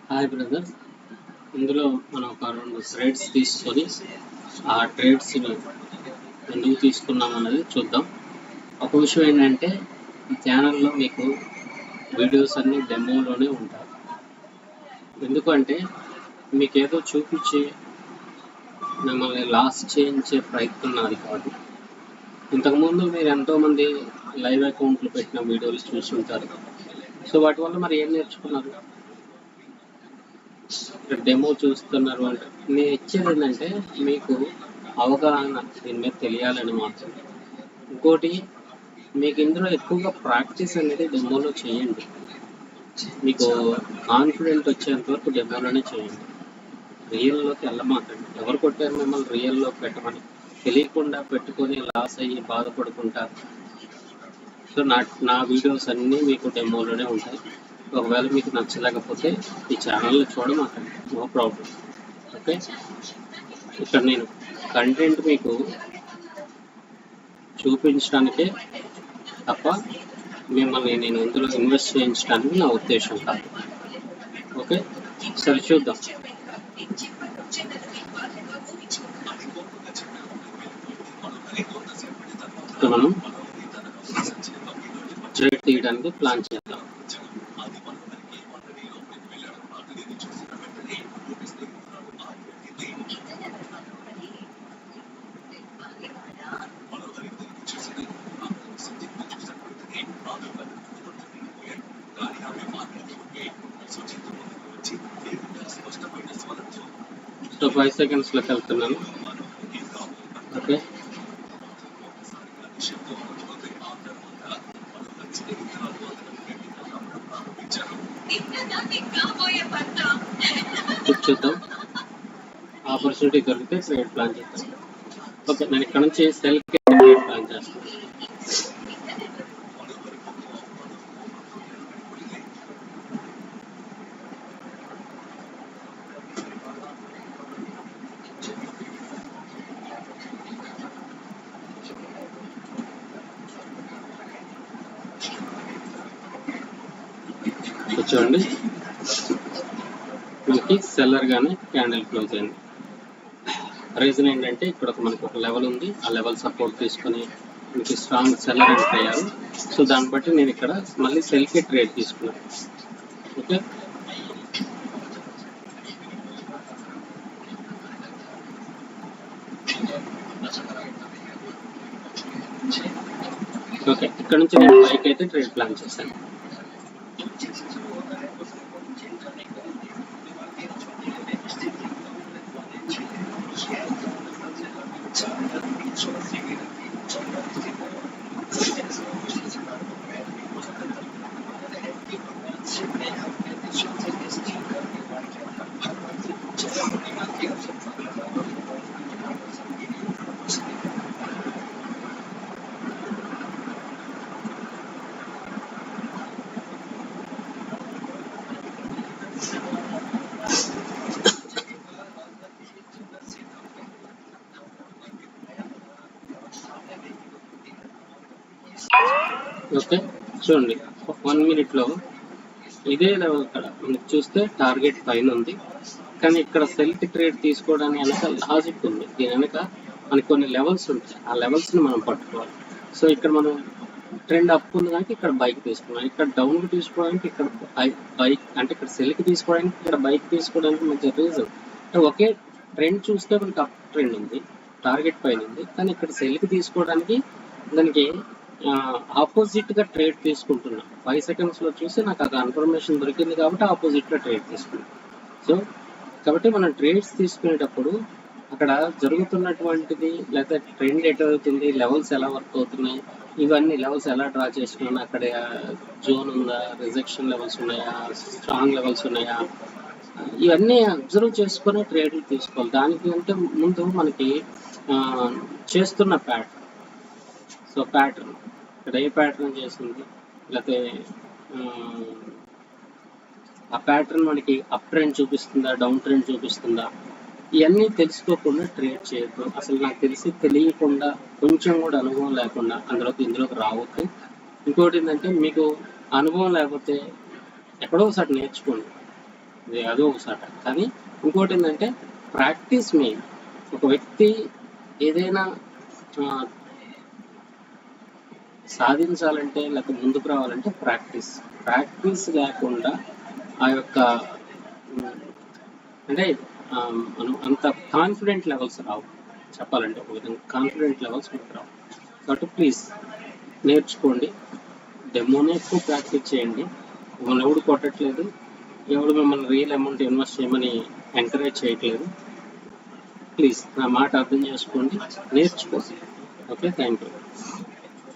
Hi brother. ఇందులో మనం ఒక 2 ట్రేడ్స్ తీసుకొని ఆ ట్రేడ్స్ని ఎందుకు తీసుకున్నాం అన్నది చూద్దాం. ఒక విషయం ఏంటంటే ఈ ఛానల్లో మీకు వీడియోస్ అన్నీ డెమోలోనే ఉంటాయి. ఎందుకంటే మీకు ఏదో చూపించి మిమ్మల్ని లాస్ చేయించే ప్రయత్నం నాది కాదు. ఇంతకుముందు మీరు ఎంతోమంది లైవ్ అకౌంట్లు పెట్టిన వీడియోలు చూసి ఉంటారు. సో వాటి వల్ల మరి ఏం నేర్చుకున్నారు? ఇక్కడ డెమో చూస్తున్నారు అంటే నేను ఇచ్చేది ఏంటంటే మీకు అవగాహన దీని మీద తెలియాలని మాత్రం. ఇంకోటి, మీకు ఇందులో ఎక్కువగా ప్రాక్టీస్ అనేది డెమోలో చేయండి. మీకు కాన్ఫిడెంట్ వచ్చేంత వరకు డెమోలోనే చేయండి. రియల్లోకి వెళ్ళమాకండి. ఎవరు కొట్టారు మిమ్మల్ని రియల్లో పెట్టమని? తెలియకుండా పెట్టుకొని లాస్ అయ్యి బాధపడుకుంటారు. సో నా వీడియోస్ అన్నీ మీకు డెమోలోనే ఉంటాయి. ఒకవేళ మీకు నచ్చలేకపోతే ఈ ఛానల్లో చూడమాకండి, నో ప్రాబ్లం. ఓకే, ఇక్కడ నేను కంటెంట్ మీకు చూపించడానికే తప్ప మిమ్మల్ని నేను ఇందులో ఇన్వెస్ట్ చేయించడానికి నా ఉద్దేశం కాదు. ఓకే, సరే చూద్దాం. మనం ట్రేడ్ తీయడానికి ప్లాన్ చేద్దాం. సో 5 సెకండ్స్లోకి వెళ్తున్నాను. ఓకే, చూద్దాం. ఆపర్చునిటీ దొరికితే ట్రేడ్ ప్లాన్ చేద్దాం. ఓకే, నేను ఇక్కడ నుంచి సెల్కి ట్రేడ్ ప్లాన్ చేస్తాను. చూడండి, మనకి సెల్లర్ గానే క్యాండిల్ క్లోజ్ అయింది. రీజన్ ఏంటంటే ఇక్కడ మనకి ఒక లెవెల్ ఉంది, ఆ లెవెల్ సపోర్ట్ తీసుకొని మనకి స్ట్రాంగ్ సెల్లర్ ఎంటర్ అయ్యారు. సో దాన్ని బట్టి నేను ఇక్కడ మళ్ళీ సెల్కి ట్రేడ్ తీసుకున్నాను. ఓకే, ఓకే, ఇక్కడ నుంచి నేను బైక్ అయితే ట్రేడ్ ప్లాన్ చేశాను. ఓకే, చూడండి 1 మినిట్లో ఇదే లెవెల్ ఇక్కడ మనకి చూస్తే టార్గెట్ పైన ఉంది, కానీ ఇక్కడ సెల్కి ట్రేడ్ తీసుకోవడానికి వెనక లాజిక్ ఉంది. దీని వెనక మనకి కొన్ని లెవెల్స్ ఉంటాయి, ఆ లెవెల్స్ని మనం పట్టుకోవాలి. సో ఇక్కడ మనం ట్రెండ్ అప్ ఉంది కానీ ఇక్కడ బైక్ తీసుకున్నాం, ఇక్కడ డౌన్కి తీసుకోవడానికి ఇక్కడ బైక్, అంటే ఇక్కడ సెల్కి తీసుకోవడానికి ఇక్కడ బైక్ తీసుకోవడానికి మంచి రీజన్ అంటే ఒకే ట్రెండ్ చూస్తే మనకి అప్ ట్రెండ్ ఉంది, టార్గెట్ పైన ఉంది, కానీ ఇక్కడ సెల్కి తీసుకోవడానికి దానికి ఆపోజిట్గా ట్రేడ్ తీసుకుంటున్నా. 5 సెకండ్స్లో చూసి నాకు ఆ కన్ఫర్మేషన్ దొరికింది కాబట్టి ఆపోజిట్గా ట్రేడ్ తీసుకున్నాను. సో కాబట్టి మనం ట్రేడ్స్ తీసుకునేటప్పుడు అక్కడ జరుగుతున్నటువంటిది లేకపోతే ట్రెండ్ ఎటు అవుతుంది, లెవెల్స్ ఎలా వర్క్ అవుతున్నాయి, ఇవన్నీ లెవెల్స్ ఎలా డ్రా చేసుకున్నాను, అక్కడ జోన్ ఉందా, రిజెక్షన్ లెవెల్స్ ఉన్నాయా, స్ట్రాంగ్ లెవెల్స్ ఉన్నాయా, ఇవన్నీ అబ్జర్వ్ చేసుకుని ట్రేడ్లు తీసుకోవాలి. దానికి అంటే ముందు మనకి చేస్తున్న ప్యాటర్న్. సో ప్యాటర్న్ ఇక్కడ ఏ ప్యాటర్న్ చేస్తుంది, లేకపోతే ఆ ప్యాటర్న్ మనకి అప్ ట్రెండ్ చూపిస్తుందా, డౌన్ ట్రెండ్ చూపిస్తుందా, ఇవన్నీ తెలుసుకోకుండా ట్రేడ్ చేయొద్దు. అసలు నాకు తెలియకుండా కొంచెం కూడా అనుభవం లేకుండా ఇందులోకి రావద్దు. ఇంకోటి ఏంటంటే మీకు అనుభవం లేకపోతే ఎక్కడో ఒకసారి నేర్చుకోండి. అదో ఒకసాట. కానీ ఇంకోటి ఏంటంటే ప్రాక్టీస్ మెయిన్. ఒక వ్యక్తి ఏదైనా సాధించాలంటే లేకపోతే ముందుకు రావాలంటే ప్రాక్టీస్ లేకుండా ఆ యొక్క అంటే మనం అంత కాన్ఫిడెంట్ లెవెల్స్ రావు. చెప్పాలంటే ఒక విధంగా కాన్ఫిడెంట్ లెవెల్స్ మనకు రావు. కాబట్టి ప్లీజ్ నేర్చుకోండి, డెమోనే ఎక్కువ ప్రాక్టీస్ చేయండి. మిమ్మల్ని ఎవడు కొట్టట్లేదు, ఎవడు మిమ్మల్ని రియల్ అమౌంట్ ఇన్వెస్ట్ చేయమని ఎంకరేజ్ చేయట్లేదు. ప్లీజ్ నా మాట అర్థం చేసుకోండి, నేర్చుకోండి. Okay, thank you.